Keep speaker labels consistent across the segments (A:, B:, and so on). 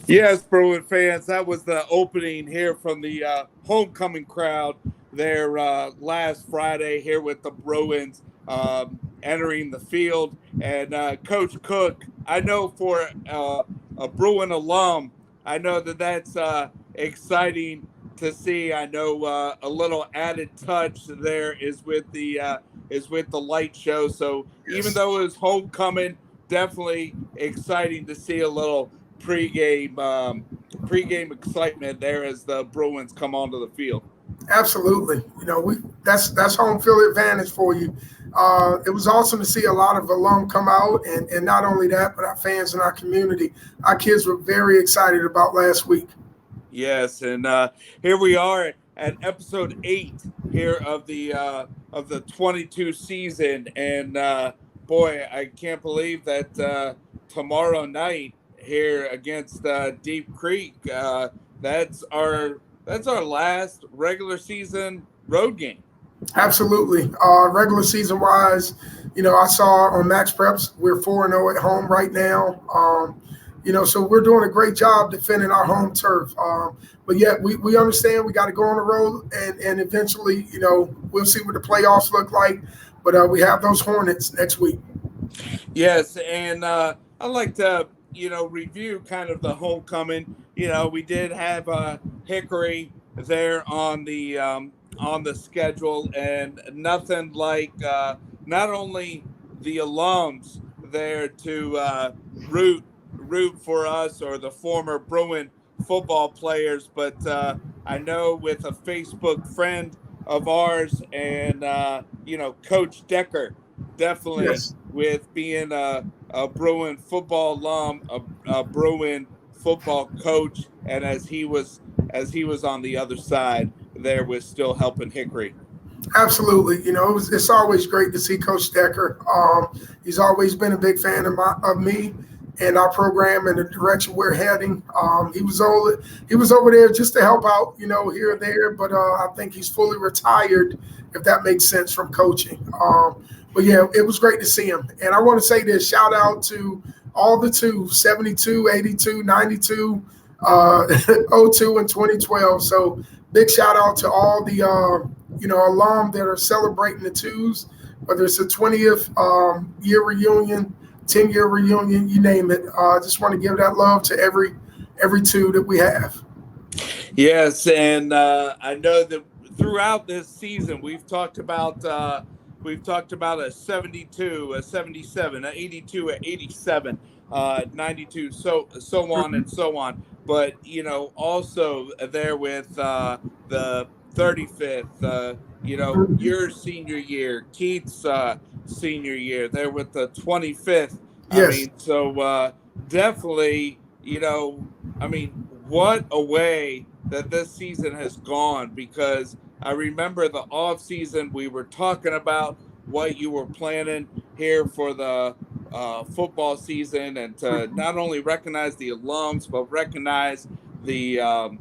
A: Yes, Bruin fans, that was the opening here from the homecoming crowd there last Friday here with the Bruins entering the field. And Coach Cook, I know for a Bruin alum, I know that that's exciting to see. I know a little added touch there is with the light show. So even
B: Yes.
A: though it was homecoming, definitely exciting to see a little pregame excitement there as the Bruins come onto the field.
B: Absolutely. That's home field advantage for you. It was awesome to see a lot of alum come out, and not only that, but our fans in our community. Our kids were very excited about last week.
A: Yes, and here we are at episode 8 here of the 22 season, and boy, I can't believe that tomorrow night here against Deep Creek, that's our last regular season road game.
B: Absolutely. Regular season wise, I saw on Max Preps we're 4-0 at home right now. So we're doing a great job defending our home turf. But yet we understand we got to go on the road, and eventually, we'll see what the playoffs look like. But we have those Hornets next week.
A: Yes, and I'd like to, review kind of the homecoming. We did have Hickory there on the schedule, and nothing like not only the alums there to root for us or the former Bruin football players, but I know with a Facebook friend of ours and Coach Decker, definitely
B: Yes.
A: with being a Bruin football alum, a Bruin football coach, and as he was on the other side, there was still helping Hickory.
B: Absolutely. It's always great to see Coach Decker. He's always been a big fan of me and our program and the direction we're heading. He was over there just to help out, here and there. But I think he's fully retired, if that makes sense, from coaching. But yeah, it was great to see him. And I want to say this: shout out to all the two, 72, 82, 92, '02, and 2012. So big shout out to all the alum that are celebrating the twos, whether it's a 20th year reunion, 10-year reunion, you name it. I just want to give that love to every two that we have.
A: Yes, and I know that throughout this season we've talked about a 72, a 77, a 82, a 87, 92, so on and so on. But also there with the 35th, your senior year, Keith's senior year, there with the 25th. I
B: Yes,
A: mean, so definitely, I mean, what a way that this season has gone, because I remember the off season we were talking about what you were planning here for the football season, and to not only recognize the alums but recognize the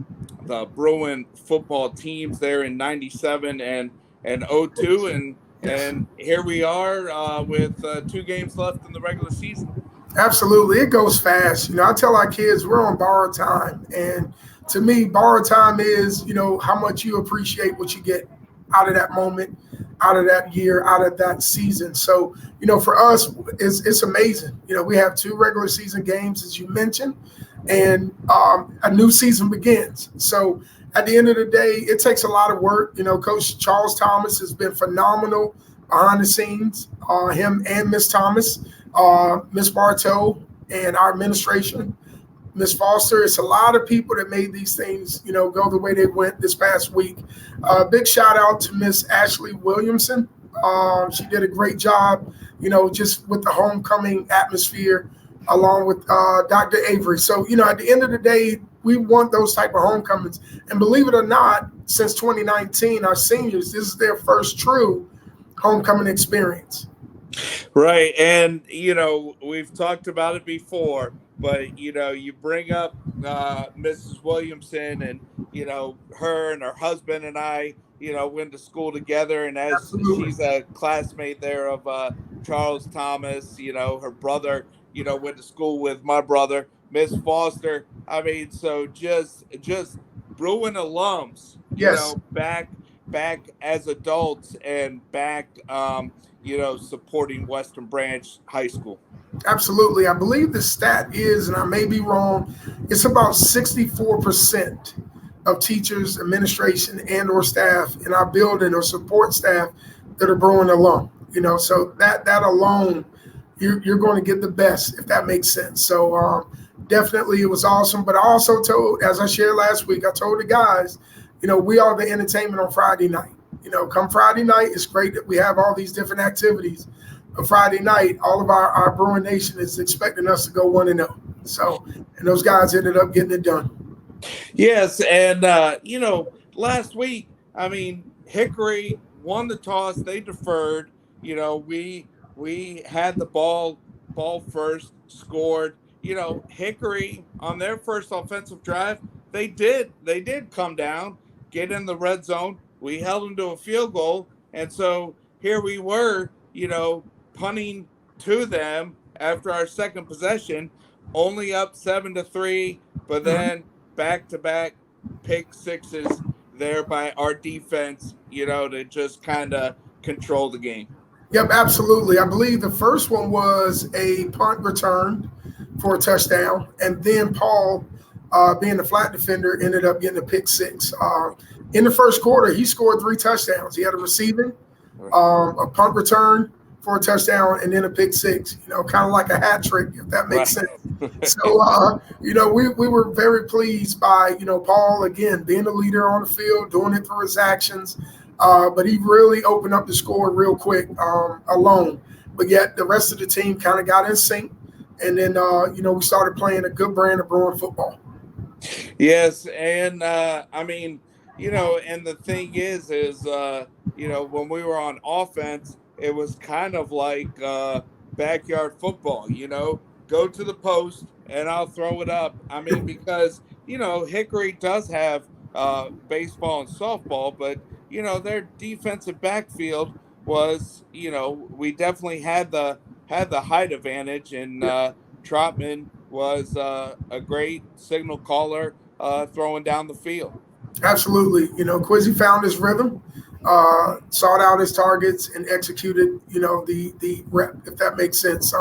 A: Bruin football teams there in '97 and '02,
B: yes.
A: and here we are with 2 games left in the regular season.
B: Absolutely. It goes fast. I tell our kids we're on borrowed time. And to me, borrowed time is, how much you appreciate what you get out of that moment, out of that year, out of that season. So, for us, it's amazing. We have 2 regular season games, as you mentioned, and a new season begins. So, at the end of the day, it takes a lot of work. Coach Charles Thomas has been phenomenal behind the scenes, him and Miss Thomas, Miss Bartow, and our administration, Miss Foster. It's a lot of people that made these things, go the way they went this past week. Big shout out to Miss Ashley Williamson. She did a great job, just with the homecoming atmosphere, along with Dr. Avery. So, at the end of the day, we want those type of homecomings. And believe it or not, since 2019, our seniors, this is their first true homecoming experience.
A: Right. And, we've talked about it before, but, you bring up Mrs. Williamson, and, her and her husband and I, went to school together. And as
B: Absolutely.
A: she's a classmate there of Charles Thomas, her brother, went to school with my brother. Miss Foster. I mean, so just Bruin alums,
B: Yes.
A: back as adults and back, supporting Western Branch High School.
B: Absolutely. I believe the stat is, and I may be wrong, it's about 64% of teachers, administration, and or staff in our building or support staff that are Bruin alum. So that alone, you're going to get the best if that makes sense. So definitely it was awesome. But I also told, as I shared last week, I told the guys, we are the entertainment on Friday night. Come Friday night, it's great that we have all these different activities. Friday night, all of our Bruin Nation is expecting us to go 1-0. So, and those guys ended up getting it done.
A: Yes, and last week, I mean, Hickory won the toss. They deferred. We had the ball first, scored. Hickory on their first offensive drive, they did come down, get in the red zone. We held them to a field goal, and so here we were, punting to them after our second possession, only up 7-3, but
B: Mhm.
A: then back to back pick sixes there by our defense, to just kind of control the game.
B: Yep, absolutely. I believe the first one was a punt return for a touchdown, and then Paul, being the flat defender, ended up getting a pick six. In the first quarter, he scored 3 touchdowns. He had a receiving, a punt return for a touchdown, and then a pick six. Kind of like a hat trick, if that makes
A: Right.
B: sense. So, we were very pleased by, Paul, again, being a leader on the field, doing it through his actions. But he really opened up the score real quick alone. But yet the rest of the team kind of got in sync. And then, we started playing a good brand of Bruin football.
A: Yes, and I mean, and the thing when we were on offense, it was kind of like backyard football. Go to the post and I'll throw it up. I mean, because Hickory does have baseball and softball, but their defensive backfield was, we definitely had the height advantage, and
B: Yeah,
A: Trotman was a great signal caller throwing down the field.
B: absolutely. Quizzy found his rhythm, sought out his targets, and executed, the rep, if that makes sense.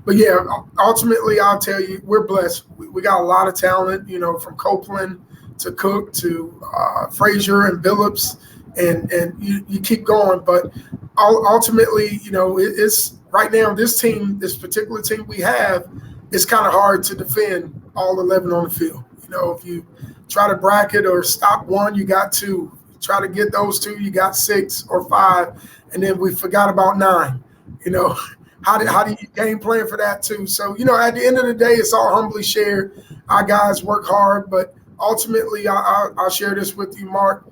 B: But yeah, ultimately, I'll tell you, we're blessed. We got a lot of talent, from Copeland to Cook to Frazier and Billups, and you keep going. But ultimately, it's right now this particular team we have, it's kind of hard to defend all 11 on the field. If you try to bracket or stop one, you got two. Try to get those two, you got 6 or 5, and then we forgot about 9. You know, how do you game plan for that too? So at the end of the day, it's all humbly shared. Our guys work hard, but ultimately, I'll share this with you, Mark.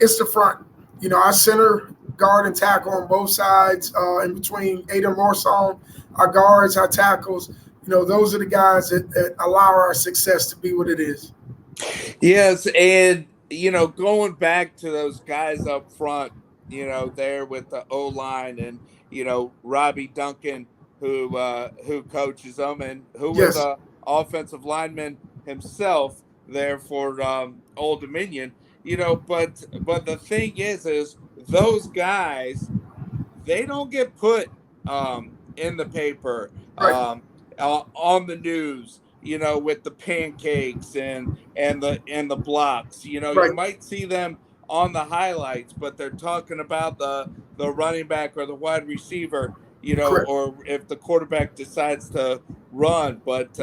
B: It's the front. Our center, guard, and tackle on both sides, in between Aiden Morsong, our guards, our tackles. Those are the guys that allow our success to be what it is.
A: Yes, and going back to those guys up front, there with the O line, and Robbie Duncan, who coaches them, and who was
B: Yes,
A: a offensive lineman himself there for Old Dominion. But the thing is those guys, they don't get put in the paper,
B: right,
A: on the news, with the pancakes and the blocks. You
B: right,
A: might see them on the highlights, but they're talking about the running back or the wide receiver,
B: correct,
A: or if the quarterback decides to run. But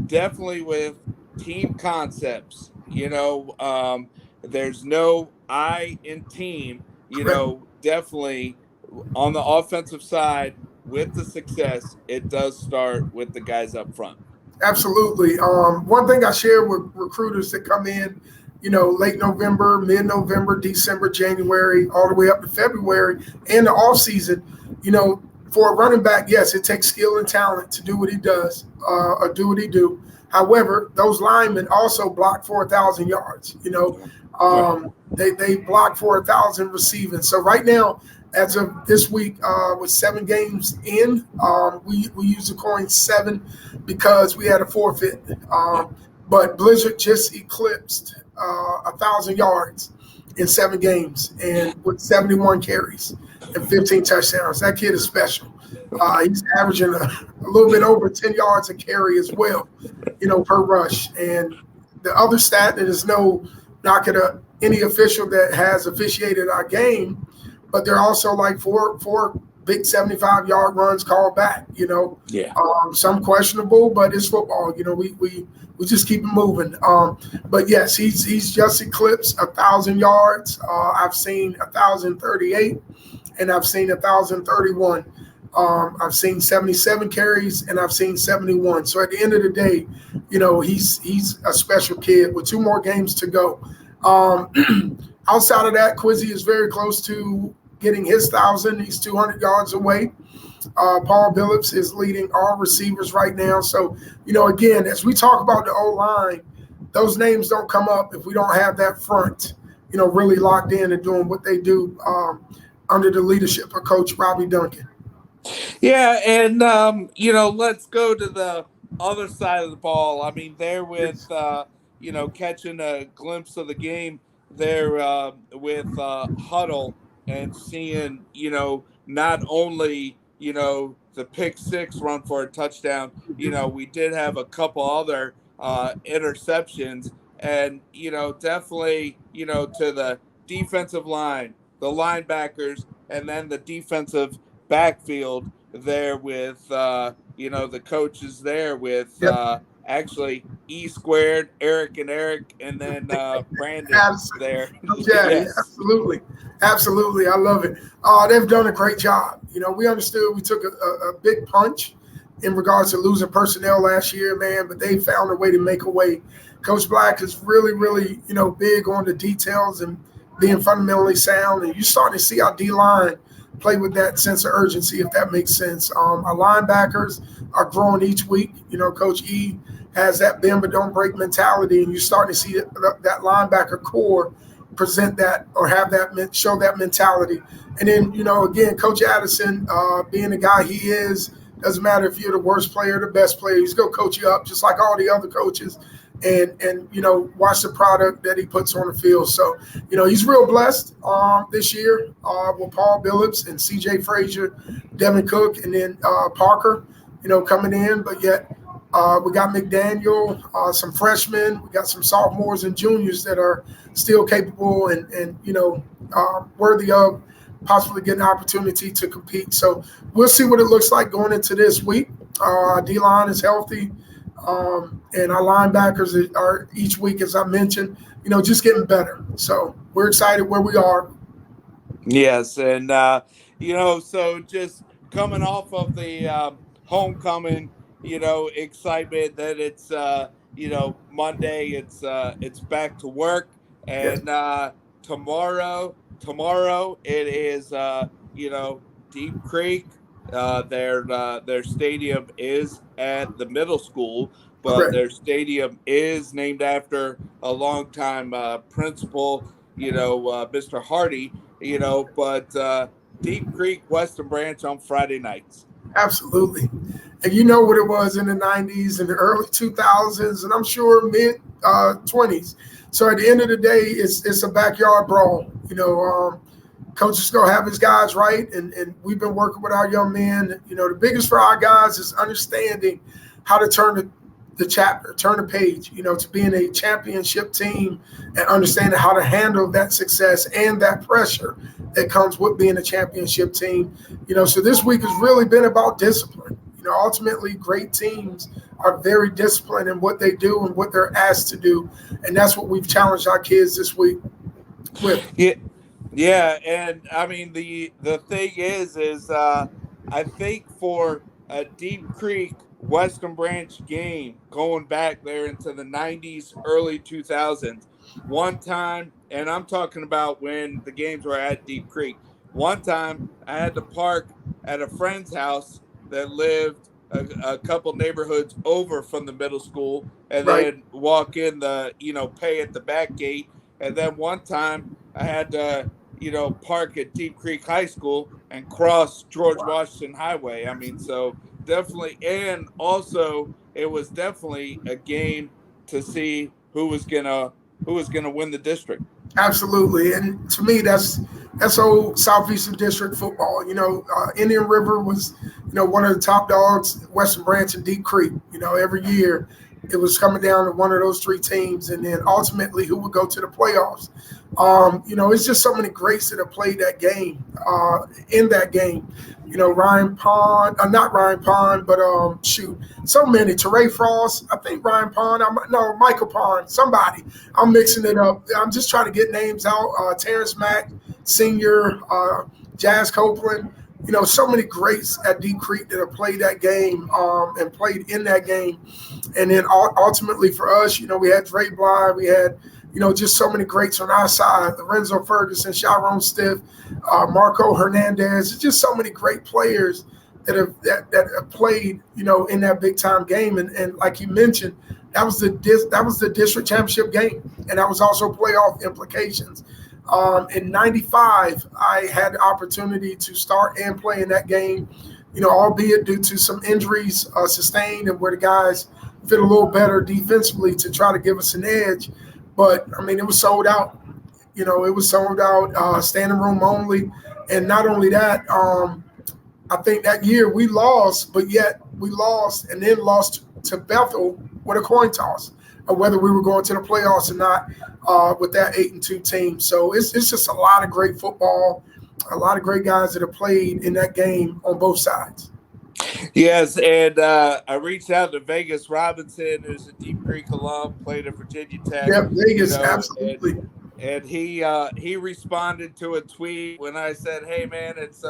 A: definitely with team concepts, there's no I in team.
B: correct.
A: Definitely on the offensive side, with the success, it does start with the guys up front.
B: Absolutely. One thing I share with recruiters that come in, late November, mid-November, December, January, all the way up to February, and the off season, for a running back, yes, it takes skill and talent to do what he does, or do what he do. However, those linemen also block for 1,000 yards.
A: Right.
B: They block for 1,000 receiving. So right now, as of this week, with 7 games in, we used the coin 7 because we had a forfeit.
A: Yeah.
B: But Blizzard just eclipsed 1,000 yards in 7 games and with 71 carries and 15 touchdowns. That kid is special. He's averaging a little bit over 10 yards a carry as well, per rush. And the other stat that is no knock at any official that has officiated our game, but there are also like four big 75-yard runs called back.
A: Yeah.
B: Some questionable, but it's football. We just keep it moving. But yes, he's just eclipsed 1,000 yards. I've seen 1,038, and I've seen 1,031. I've seen 77 carries, and I've seen 71. So at the end of the day, he's a special kid with 2 more games to go. Outside of that, Quizzy is very close to getting his 1,000. He's 200 yards away. Paul Billups is leading all receivers right now. So, again, as we talk about the O-line, those names don't come up if we don't have that front, really locked in and doing what they do under the leadership of Coach Robbie Duncan.
A: Yeah, and let's go to the other side of the ball. I mean, there with catching a glimpse of the game there with Huddle and seeing not only the pick six run for a touchdown. We did have a couple other interceptions, and definitely to the defensive line, the linebackers, and then the defensive backfield there with the coaches there with
B: Yep.
A: actually E squared, Eric and Eric, and then Brandon there.
B: Yeah,
A: Yes.
B: absolutely. I love it. They've done a great job. We understood we took a big punch in regards to losing personnel last year, man, but they found a way to make a way. Coach Black is really, really, big on the details and being fundamentally sound, and you're starting to see our D-line play with that sense of urgency, if that makes sense. Our linebackers are growing each week. Coach E has that bend but don't break mentality, and you're starting to see that linebacker core present that or show that mentality. And then, again, Coach Addison, being the guy he is, doesn't matter if you're the worst player or the best player, he's going to coach you up just like all the other coaches. And watch the product that he puts on the field. So, he's real blessed this year with Paul Billups and C.J. Frazier, Devin Cook, and then Parker, coming in. But yet we got McDaniel, some freshmen. We got some sophomores and juniors that are still capable and worthy of possibly getting an opportunity to compete. So we'll see what it looks like going into this week. D-line is healthy. And our linebackers are each week, as I mentioned, just getting better. So we're excited where we are.
A: Yes, and so just coming off of the homecoming, excitement that it's Monday, it's back to work,
B: Yes.
A: and tomorrow it is Deep Creek. Their stadium is at the middle school, but
B: Correct.
A: their stadium is named after a longtime principal, Mr. Hardy. But Deep Creek Western Branch on Friday nights.
B: Absolutely. And you know what it was in the 90s and the early 2000s, and I'm sure mid 20s. So at the end of the day, it's a backyard brawl. Coach is going to have his guys right, and we've been working with our young men. The biggest for our guys is understanding how to turn the chapter, turn the page, to being a championship team and understanding how to handle that success and that pressure that comes with being a championship team. So this week has really been about discipline. Ultimately, great teams are very disciplined in what they do and what they're asked to do, and that's what we've challenged our kids this week with.
A: Yeah, and I mean the thing is I think for a Deep Creek Western Branch game going back there into the 90s, early 2000s, one time, and I'm talking about when the games were at Deep Creek. One time I had to park at a friend's house that lived a couple neighborhoods over from the middle school, and
B: Right.
A: then walk in the pay at the back gate. And then one time I had to park at Deep Creek High School and cross George Washington Highway. I mean, so definitely, and also it was definitely a game to see who was gonna win the district.
B: Absolutely, and to me, that's old Southeastern District football. Indian River was, one of the top dogs. Western Branch and Deep Creek. Every year it was coming down to one of those three teams, and then ultimately who would go to the playoffs. It's just so many greats that have played that game. In that game, Ryan Pond, not Ryan Pond, but so many. Teray Frost, I think Ryan Pond. No, Michael Pond. Somebody. I'm mixing it up. I'm just trying to get names out. Terrence Mack, Senior, Jazz Copeland. So many greats at Deep Creek that have played that game and played in that game. And then ultimately for us, we had Dre Bly, we had, just so many greats on our side, Lorenzo Ferguson, Sharon Stiff, Marco Hernandez, just so many great players that have played, in that big time game. And like you mentioned, that was the district championship game, and that was also playoff implications. In '95, I had the opportunity to start and play in that game, albeit due to some injuries sustained and where the guys fit a little better defensively to try to give us an edge. But, I mean, it was sold out. It was sold out, standing room only. And not only that, I think that year we lost, but yet we lost and then lost to Bethel with a coin toss of whether we were going to the playoffs or not with that 8-2 team. So it's just a lot of great football, a lot of great guys that have played in that game on both sides.
A: Yes, and I reached out to Vegas Robinson, who's a Deep Creek alum, played at Virginia Tech.
B: Yep, Vegas, absolutely.
A: And he responded to a tweet when I said, "Hey man, it's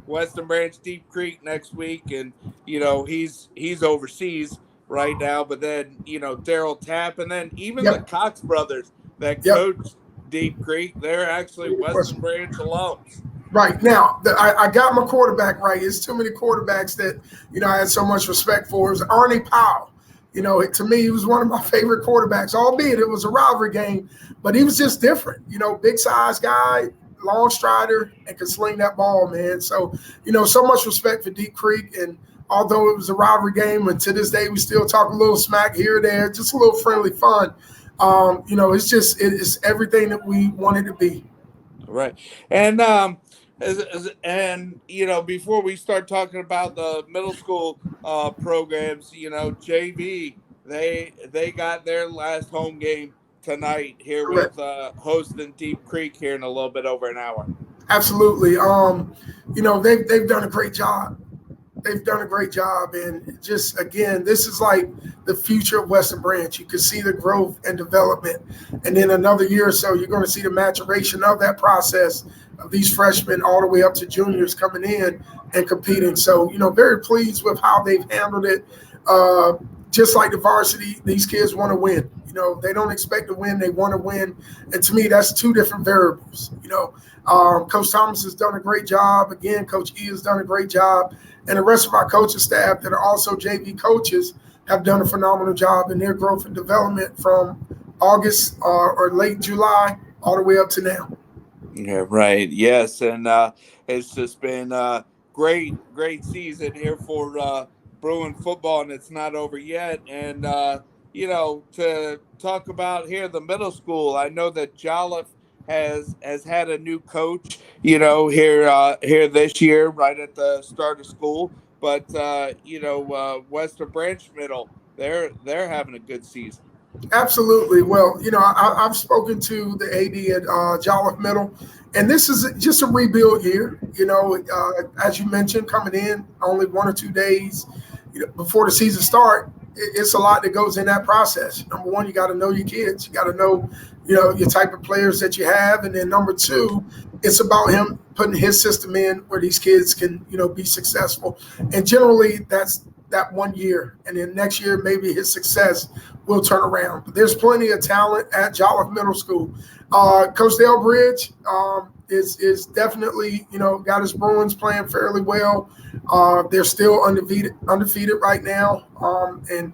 A: Western Branch Deep Creek next week," and he's overseas right now. But then Daryl Tapp, and then even the Cox brothers that coach Deep Creek, they're actually Western Branch alums.
B: Right. Now, I got my quarterback right. It's too many quarterbacks that, I had so much respect for. It was Arnie Powell. To me, he was one of my favorite quarterbacks, albeit it was a rivalry game, but he was just different. Big size guy, long strider, and could sling that ball, man. So, so much respect for Deep Creek. And although it was a rivalry game, and to this day, we still talk a little smack here or there, just a little friendly fun. It's everything that we wanted to be.
A: Right. And, before we start talking about the middle school programs, JV, they got their last home game tonight here with hosting Deep Creek here in a little bit over an hour.
B: Absolutely. They've done a great job. They've done a great job. And just, again, this is like the future of Western Branch. You can see the growth and development. And then another year or so, you're going to see the maturation of that process of these freshmen all the way up to juniors coming in and competing. So, very pleased with how they've handled it. Just like the varsity, these kids want to win. They don't expect to win. They want to win. And to me, that's two different variables. Coach Thomas has done a great job. Again, Coach E has done a great job. And the rest of our coaching staff that are also JV coaches have done a phenomenal job in their growth and development from August or late July all the way up to now.
A: Yeah, right. Yes. And it's just been a great season here for Bruin football, and it's not over yet. And, to talk about here, the middle school, I know that Jolliffe has had a new coach, here this year, right at the start of school. But, Western Branch Middle, they're having a good season.
B: Absolutely. Well, I've spoken to the AD at Jolliffe Middle, and this is just a rebuild year. As you mentioned, coming in only 1 or 2 days before the season start, it's a lot that goes in that process. Number one, you got to know your kids. You got to know, your type of players that you have. And then number two, it's about him putting his system in where these kids can, be successful. And generally that's that 1 year. And then next year, maybe his success will turn around. But there's plenty of talent at Jolliffe Middle School. Coach Dale Bridge is definitely, got his Bruins playing fairly well. They're still undefeated right now. And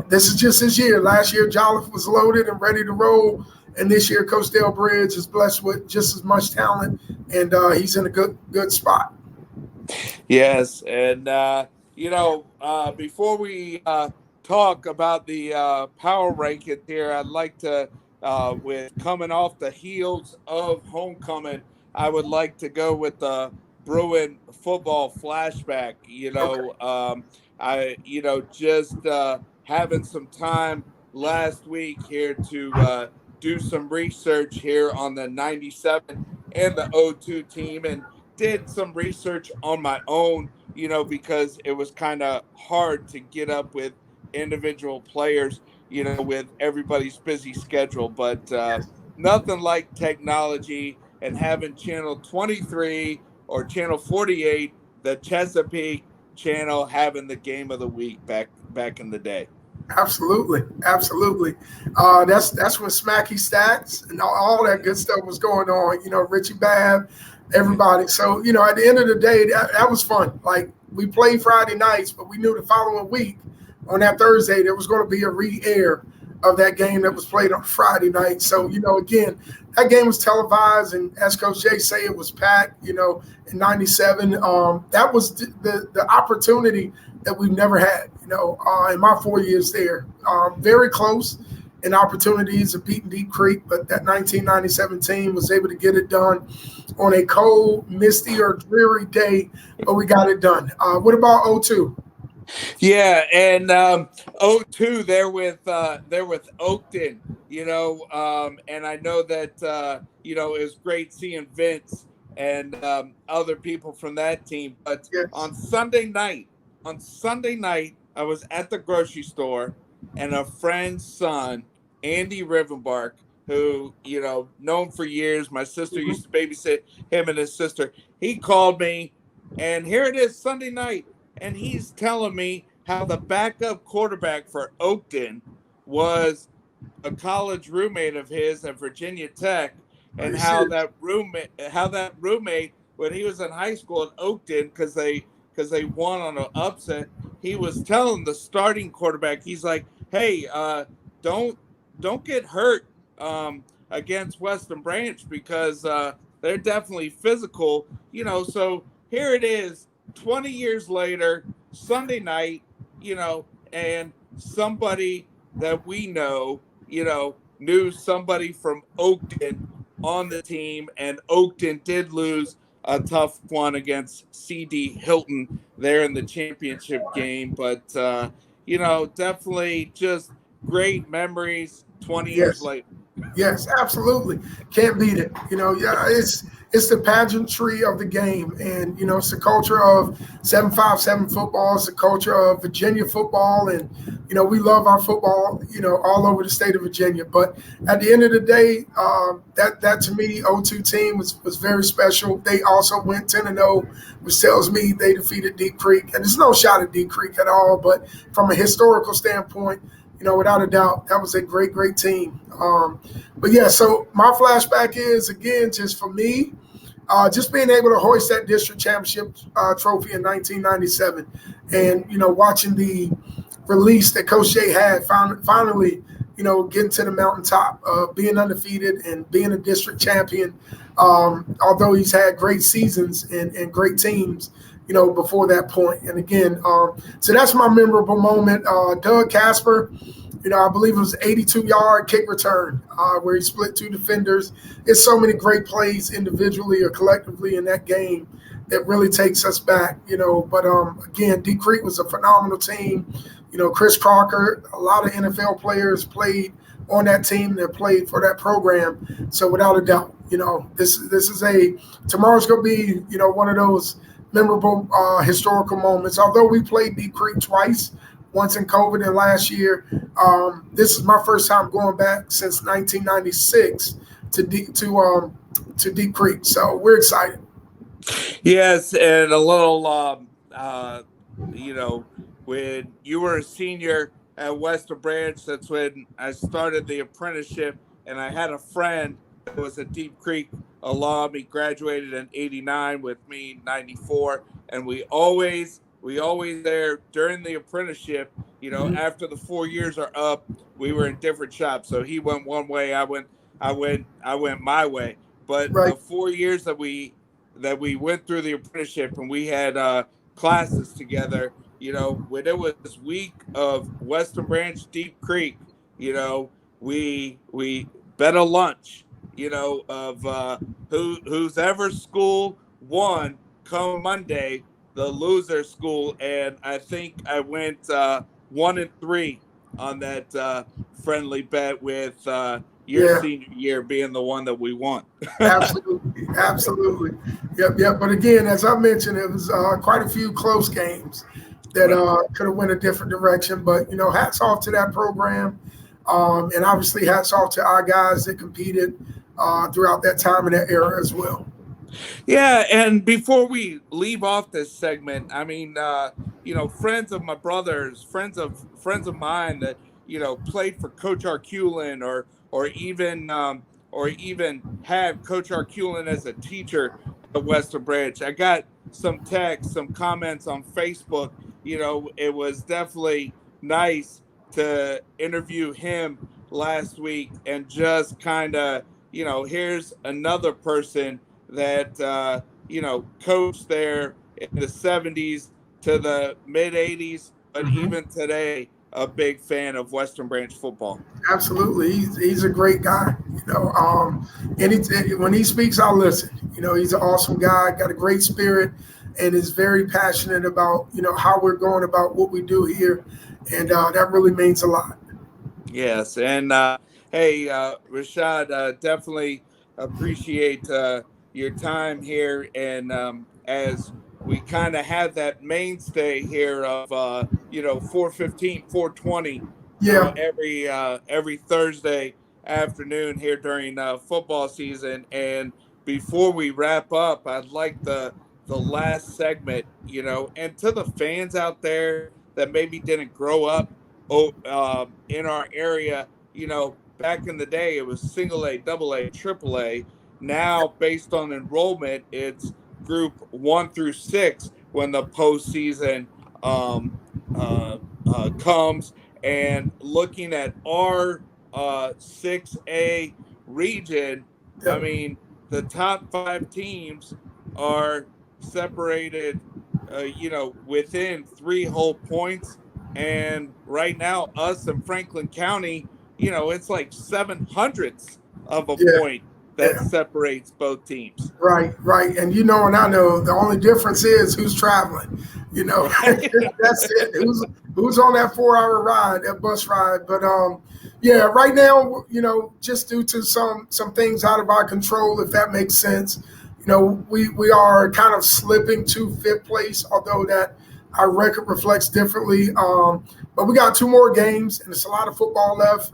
B: this is just his year. Last year, Jolliffe was loaded and ready to roll. And this year, Coach Dale Bridge is blessed with just as much talent, and he's in a good spot.
A: Yes, and before we talk about the power rankings here, I'd like to, with coming off the heels of homecoming, I would like to go with the Bruin football flashback.
B: Okay.
A: Just having some time last week here to do some research here on the '97 and the '02 team, and did some research on my own, because it was kind of hard to get up with individual players, with everybody's busy schedule. But nothing like technology and having channel 23 or channel 48, the Chesapeake channel, having the game of the week back in the day.
B: Absolutely, absolutely. That's when Smacky Stats and all that good stuff was going on. Richie Babb, everybody. So at the end of the day, that was fun. Like we played Friday nights, but we knew the following week on that Thursday there was going to be a re-air of that game that was played on Friday night. So again, that game was televised, and as Coach Jay say, it was packed. In '97, that was the opportunity that we've never had. In my 4 years there, very close in opportunities of beating Deep Creek, but that 1997 team was able to get it done on a cold, misty, or dreary day, but we got it done. What about '02?
A: Yeah, and '02 they're with Oakton, and I know that it was great seeing Vince and other people from that team. But
B: Yes.
A: on Sunday night, I was at the grocery store, and a friend's son, Andy Rivenbark, who known for years, my sister
B: Mhm.
A: used to babysit him and his sister. He called me, and here it is Sunday night, and he's telling me how the backup quarterback for Oakton was a college roommate of his at Virginia Tech,
B: Are
A: and
B: you serious?
A: how that roommate, when he was in high school at Oakton, because they won on an upset, he was telling the starting quarterback, he's like, "Hey, don't get hurt against Western Branch, because they're definitely physical." So here it is, 20 years later, Sunday night, and somebody that we know, knew somebody from Oakton on the team, and Oakton did lose a tough one against CD Hilton there in the championship game. But, definitely just great memories 20 years
B: Yes.
A: later.
B: Yes, absolutely. Can't beat it. Yeah, it's the pageantry of the game. And, it's the culture of 757 football. It's the culture of Virginia football. And, we love our football, all over the state of Virginia. But at the end of the day, that to me, '02 team was very special. They also went 10-0, which tells me they defeated Deep Creek. And there's no shot at Deep Creek at all. But from a historical standpoint, without a doubt, that was a great team. But yeah, so my flashback is, again, just for me, just being able to hoist that district championship trophy in 1997, and watching the release that Coach Shea had finally, getting to the mountaintop, being undefeated and being a district champion. Although he's had great seasons and great teams, before that point. And again, so that's my memorable moment. Doug Casper, I believe it was 82-yard kick return where he split two defenders. It's so many great plays individually or collectively in that game that really takes us back, But again, Deep Creek was a phenomenal team. Chris Crocker, a lot of NFL players played on that team that played for that program. So without a doubt, this is tomorrow's going to be, one of those memorable historical moments. Although we played Deep Creek twice, once in COVID and last year, this is my first time going back since 1996 to Deep Creek. So we're excited.
A: Yes, and a little, you know, when you were a senior at Western Branch, that's when I started the apprenticeship, and I had a friend that was a Deep Creek alum. He graduated in '89 with me, '94, and we always there during the apprenticeship.
B: Mhm.
A: After the 4 years are up, we were in different shops. So he went one way, I went I went my way. But
B: Right.
A: the 4 years that we went through the apprenticeship and we had classes together, when it was week of Western Branch Deep Creek, we bet a lunch, of whose ever school won come Monday, the loser school, and I think I went 1-3 on that friendly bet with your
B: Yeah.
A: senior year being the one that we won.
B: Absolutely, absolutely. Yep, yep. But again, as I mentioned, it was quite a few close games that
A: Right.
B: could have went a different direction. But hats off to that program, and obviously hats off to our guys that competed throughout that time and that era as well.
A: Yeah, and before we leave off this segment, I mean, friends of my brothers, friends of mine that played for Coach Arculin, or even had Coach Arculin as a teacher at Western Branch. I got some texts, some comments on Facebook. It was definitely nice to interview him last week and just kind of, here's another person that coached there in the 70s to the mid 80s, but
B: Hmm.
A: even today a big fan of Western Branch football.
B: Absolutely, he's a great guy. And when he speaks, I listen. He's an awesome guy, got a great spirit, and is very passionate about how we're going about what we do here, and that really means a lot.
A: Yes, and hey, Rashad, definitely appreciate your time here, and as we kind of have that mainstay here of 4:15, 4:20,
B: Yeah,
A: every Thursday afternoon here during football season. And before we wrap up, I'd like the last segment, and to the fans out there that maybe didn't grow up in our area, back in the day, it was single A, double A, triple A. Now, based on enrollment, it's group 1 through 6 when the postseason um, comes. And looking at our 6A region, I
B: yeah,
A: mean, the top 5 teams are separated, within 3 whole points. And right now, us and Franklin County, it's like 700ths of a
B: yeah,
A: point that
B: yeah.
A: separates both teams.
B: Right, right. And and I know the only difference is who's traveling.
A: Right.
B: That's it. Who's on that 4 hour ride, that bus ride. But yeah, right now, just due to some things out of our control, if that makes sense, we are kind of slipping to fifth place, although that our record reflects differently. But we got 2 more games, and it's a lot of football left.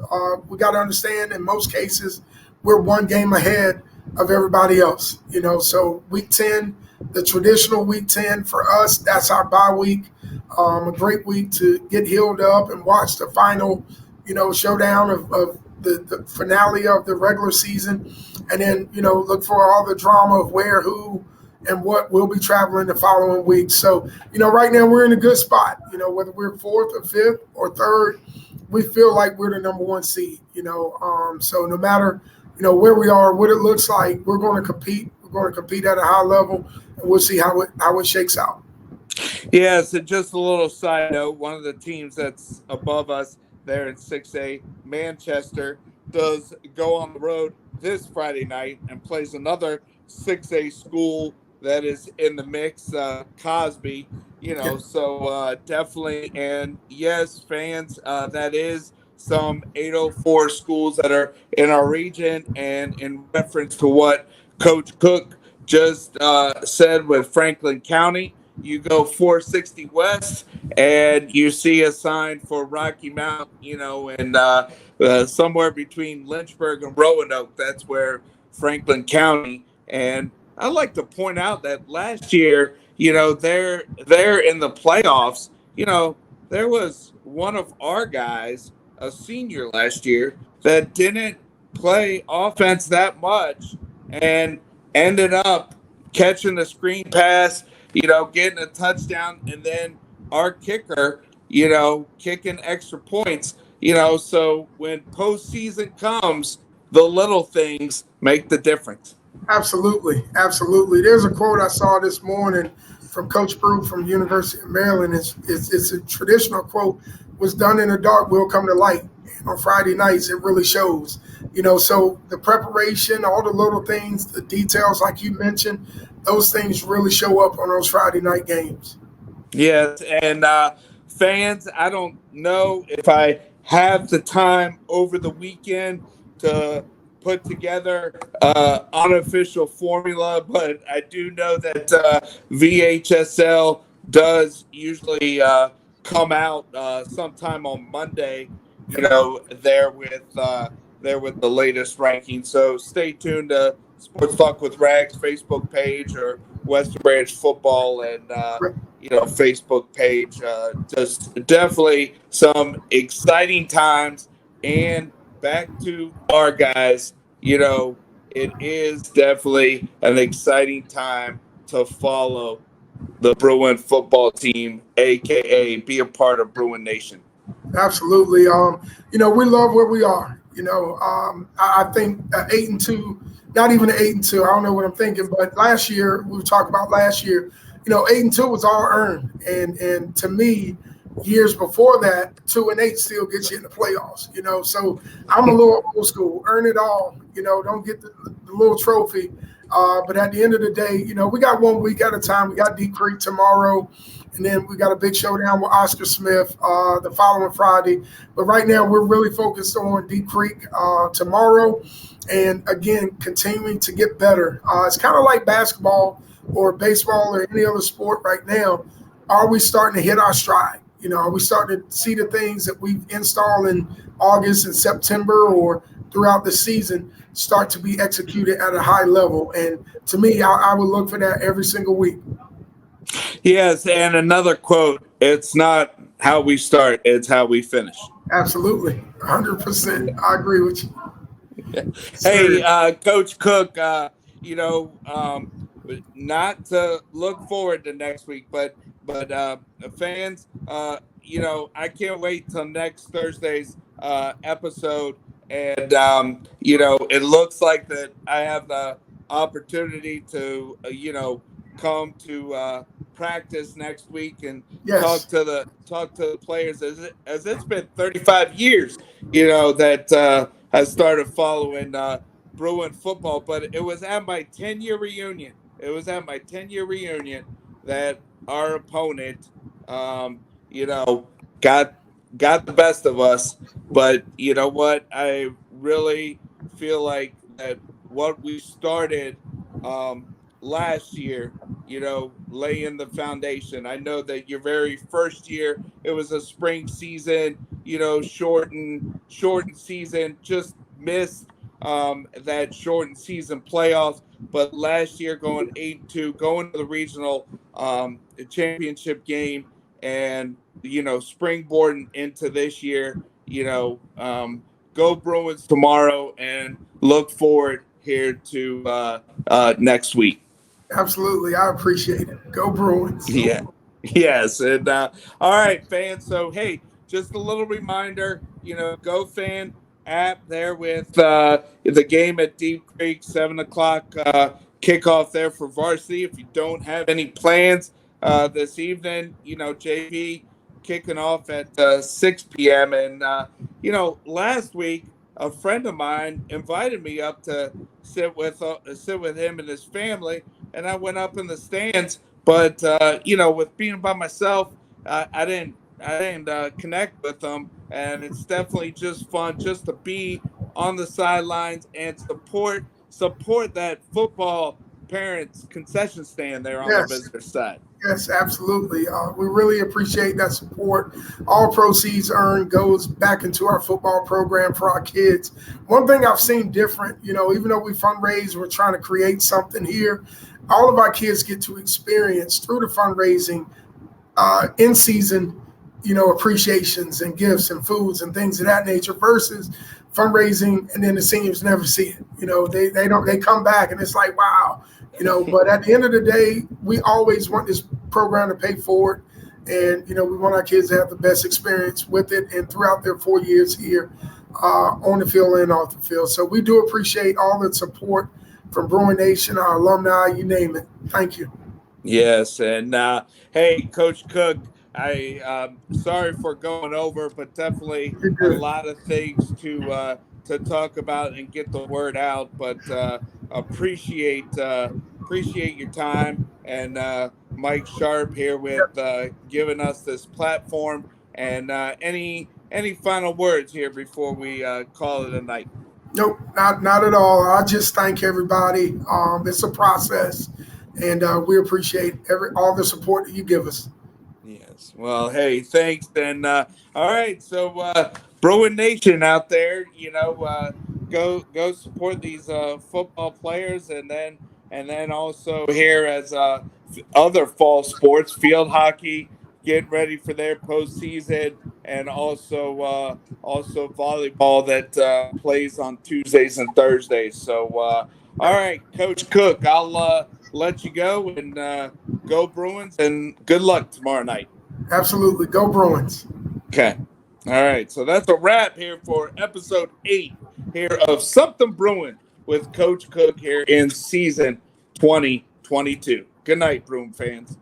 B: We got to understand, in most cases, we're 1 game ahead of everybody else. So week 10, the traditional week 10 for us, that's our bye week. A great week to get healed up and watch the final, showdown of the finale of the regular season. And then, look for all the drama of where, who, and what will be traveling the following week. So, right now we're in a good spot. Whether we're fourth or fifth or third, we feel like we're the number 1 seed. So no matter where we are, what it looks like, we're going to compete. We're going to compete at a high level, and we'll see how it shakes out.
A: Yes, and just a little side note, one of the teams that's above us there in 6A, Manchester, does go on the road this Friday night and plays another 6A school that is in the mix, Cosby,
B: Yeah,
A: so definitely. And yes, fans, that is some 804 schools that are in our region. And in reference to what Coach Cook just said with Franklin County, you go 460 West and you see a sign for Rocky Mount, and somewhere between Lynchburg and Roanoke, that's where Franklin County. And I'd like to point out that last year, they're in the playoffs. There was one of our guys, a senior last year, that didn't play offense that much and ended up catching a screen pass, getting a touchdown, and then our kicker, kicking extra points. So when postseason comes, the little things make the difference.
B: Absolutely, absolutely. There's a quote I saw this morning from Coach Bruin from University of Maryland. It's a traditional quote. Was done in the dark will come to light. And on Friday nights, it really shows. So the preparation, all the little things, the details, like you mentioned, those things really show up on those Friday night games.
A: Yes, and fans, I don't know if I have the time over the weekend to put together unofficial formula, but I do know that VHSL does usually come out sometime on Monday. There with the latest ranking. So stay tuned to Sports Talk with Rags Facebook page or Western Branch Football and Facebook page. Just definitely some exciting times. And back to our guys, it is definitely an exciting time to follow the Bruin football team, aka be a part of Bruin Nation.
B: Absolutely. We love where we are. I think 8-2, not even 8-2. I don't know what I'm thinking, but last year we were talking about last year. 8-2 was all earned, and to me, years before that, 2-8 still gets you in the playoffs. So I'm a little old school. Earn it all. Don't get the little trophy. But at the end of the day, we got 1 week at a time. We got Deep Creek tomorrow. And then we got a big showdown with Oscar Smith the following Friday. But right now, we're really focused on Deep Creek tomorrow. And again, continuing to get better. It's kind of like basketball or baseball or any other sport right now. Are we starting to hit our stride? Are we starting to see the things that we've installed in August and September or throughout the season start to be executed at a high level? And to me, I would look for that every single week.
A: Yes, and another quote, it's not how we start, it's how we finish.
B: Absolutely. 100%. I agree with you.
A: Hey, Coach Cook, not to look forward to next week, but fans, I can't wait till next Thursday's episode. And, it looks like that I have the opportunity to, come to practice next week and
B: Yes.
A: talk to the players as it's been 35 years that I started following Bruin football, but it was at my 10-year reunion. It was at my 10-year reunion that our opponent you know got the best of us. But you know what, I really feel like that what we started last year, laying the foundation. I know that your very first year, it was a spring season, shortened season, just missed that shortened season playoffs. But last year, going 8-2, going to the regional championship game, and springboarding into this year, go Bruins tomorrow, and look forward here to next week.
B: Absolutely. I appreciate it. Go Bruins.
A: Yeah. Yes. And all right, fans. So hey, just a little reminder, Go Fan app there with the game at Deep Creek, 7 o'clock kickoff there for varsity. If you don't have any plans this evening, JV kicking off at 6 p.m. And last week a friend of mine invited me up to sit with him and his family, and I went up in the stands. But with being by myself, I didn't connect with them, and it's definitely just fun just to be on the sidelines and support that football parents concession stand there on the
B: Yes.
A: visitor side.
B: Yes, absolutely. We really appreciate that support. All proceeds earned goes back into our football program for our kids. One thing I've seen different, even though we fundraise, we're trying to create something here. All of our kids get to experience through the fundraising in season, appreciations and gifts and foods and things of that nature versus fundraising and then the seniors never see it. They come back and it's like, wow. But at the end of the day, we always want this program to pay forward. And, we want our kids to have the best experience with it and throughout their 4 years here. on the field and off the field. So we do appreciate all the support from Bruin Nation, our alumni, you name it. Thank you.
A: Yes, and hey, Coach Cook, I sorry for going over, but definitely
B: You're
A: a
B: good.
A: lot of things to talk about and get the word out. But appreciate appreciate your time and Mike Sharp here with giving us this platform. And any final words here before we call it a night?
B: Nope, not at all. I just thank everybody. It's a process, and we appreciate all the support that you give us.
A: Yes. Well, hey, thanks. And all right, so Bruin Nation out there, go support these football players, and then also here as other fall sports, field hockey, getting ready for their postseason, and also volleyball that plays on Tuesdays and Thursdays. So, all right, Coach Cook, I'll let you go and. Go Bruins and good luck tomorrow night.
B: Absolutely. Go Bruins.
A: Okay. All right. So that's a wrap here for episode 8 here of Something Bruin with Coach Cook here in season 2022. Good night, Bruin fans.